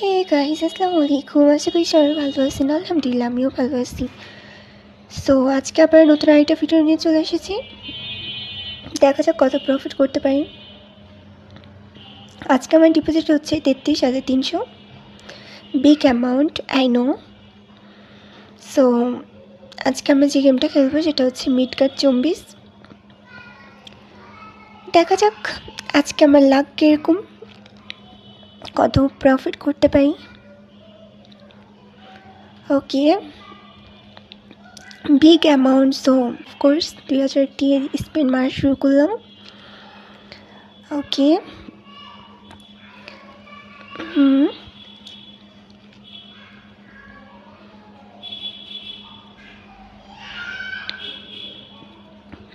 Hey guys, আসসালামু আলাইকুম। আশা করি সবাই ভালো আছেন। আলহামদুলিল্লাহ, আমিও ভালো আছি। সো আজকে আবার নতুন আরেকটা ভিডিও নিয়ে চলে এসেছি। দেখা যাক কত প্রফিট করতে পারি। আজকে আমার ডিপোজিট হচ্ছে 33,300। Big amount, I know. So আজকে আমরা যে গেমটা খেলবো সেটা হচ্ছে মিড কার্ড চব্বিশ। দেখা যাক আজকে আমার লাক কীরকম, কত প্রফিট করতে পারি। Okay, big amount. So of course 2000 spend মারা শুরু করলাম। ওকে, হুম,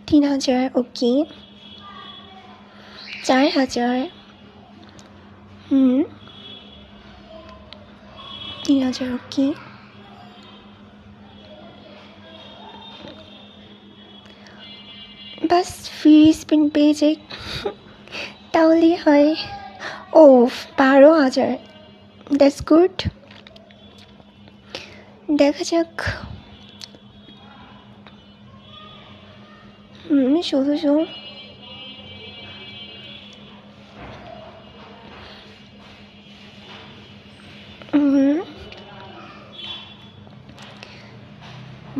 3000। ওকে, 4000। 3000। ওকে, বাস ফ্রি স্পিন পেয়ে যাই তাহলেই হয়। ও, 12,000। That's good. দেখা যাক। ষোলোশো।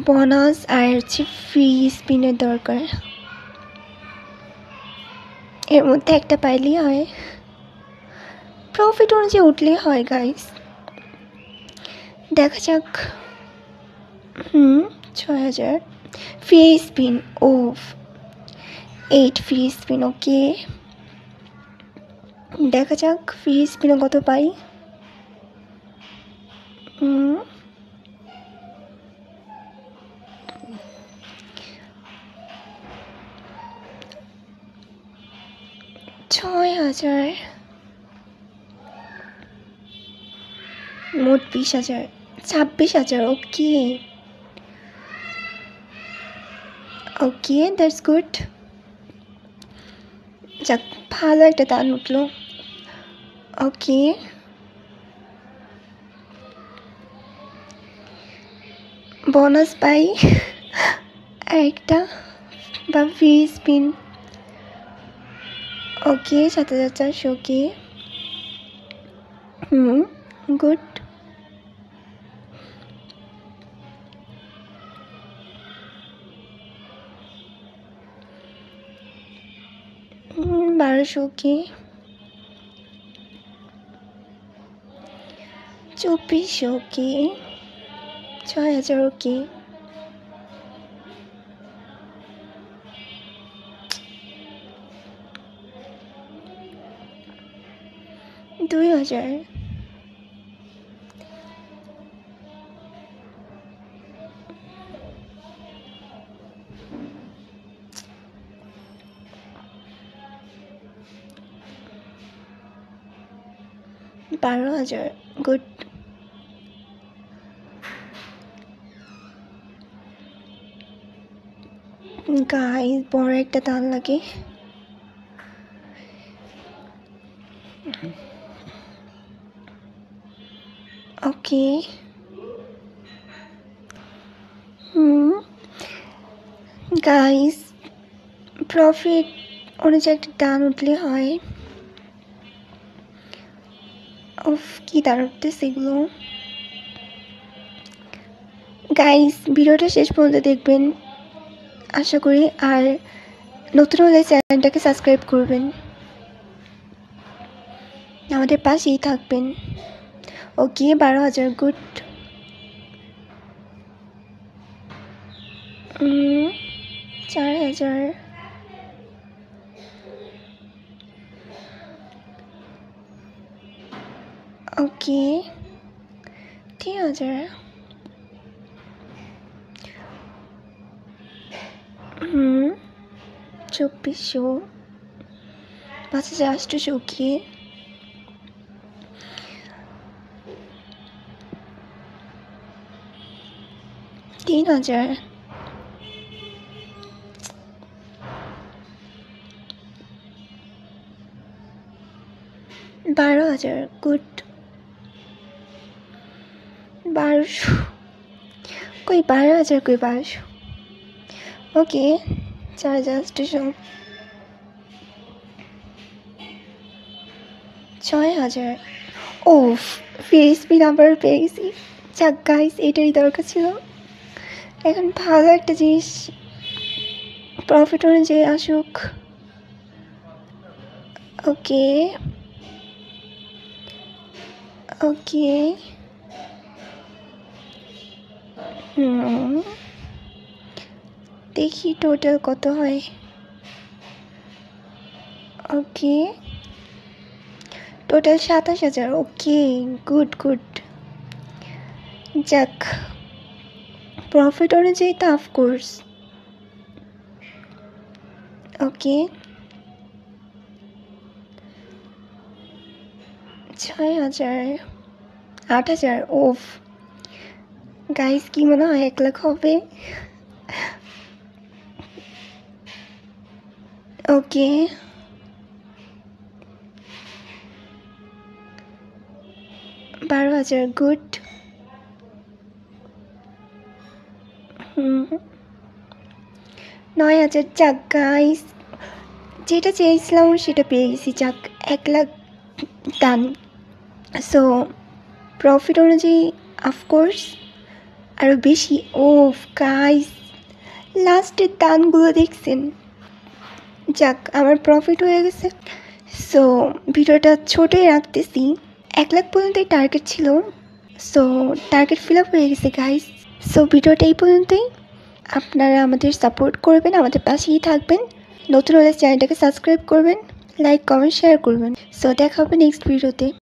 বোনাস আর হচ্ছে ফ্রি স্পিনের দরকার, এর মধ্যে একটা পাইলেই হয়। প্রফিট অনুযায়ী উঠলেই হয় গাইস। দেখা যাক। 6,000 ফ্রি স্পিন। ও, 8 ফ্রি স্পিন। ওকে, দেখা যাক ফ্রি স্পিনে কত পাই। 6,000, মোট 20,000, 26,000। ওকে ওকে, দ্যাটস গুড। যাক, ভালো একটা দান উঠলো। ওকে, বোনাস পাই একটা বা ফ্রি স্পিন। ওকে, 7,400। ওকে, গুড। বারোশো। ওকে, 2400। ওকে, 6,000। ওকে, 2,000। 12,000। গুড। গাইস, বড় একটা দান লাগে। ওকে, গাইস, প্রফিট অনুযায়ী একটা দান উঠলে হয়। উফ, কি দান উঠতেছে এগুলো। গাইস, ভিডিওটা শেষ পর্যন্ত দেখবেন আশা করি। আর নতুন হলে চ্যানেলটাকে সাবস্ক্রাইব করবেন, আমাদের পাশেই থাকবেন। ওকে, 12,000। গুড। 4,000। ওকে, 3,000। 2,400। 5,800। ওকে, 3,000। 12,000। গুড। 1200 कोई 12,000 कोई 1200 ओके 4,000 स्टेशन 6,000 ওফ ফেসবি নাম্বার পেয়ে গেছি যাক গাইস এটারই দরকার ছিল এখন ভালো একটা জিনিস প্রফিট অনুযায়ী আসুক ওকে ওকে দেখি টোটাল কত হয় okay total 27,000 okay good good যাক প্রফিট অনুযায়ী তো অফকোর্স ওকে 6,000 8,000 ওফ গাইস কি মনে হয় 1 লাখ হবে ওকে বারো হাজার গুড 9,000 যাক গাইস যেটা চেয়েছিলাম সেটা পেয়ে গেছি যাক 1 লাখ ডান সো প্রফিট অনুযায়ী অফকোর্স আরও বেশি ওফ গাইস লাস্টের দানগুলো দেখছেন যাক আমার প্রফিট হয়ে গেছে সো ভিডিওটা ছোটোই রাখতেছি 1 লাখ পর্যন্তই টার্গেট ছিল সো টার্গেট ফিল আপ হয়ে গেছে গাইস সো ভিডিওটা এই পর্যন্তই আপনারা আমাদের সাপোর্ট করবেন আমাদের পাশেই থাকবেন নতুন হলে চ্যানেলটাকে সাবস্ক্রাইব করবেন লাইক কমেন্ট শেয়ার করবেন সো দেখা হবে নেক্সট ভিডিওতে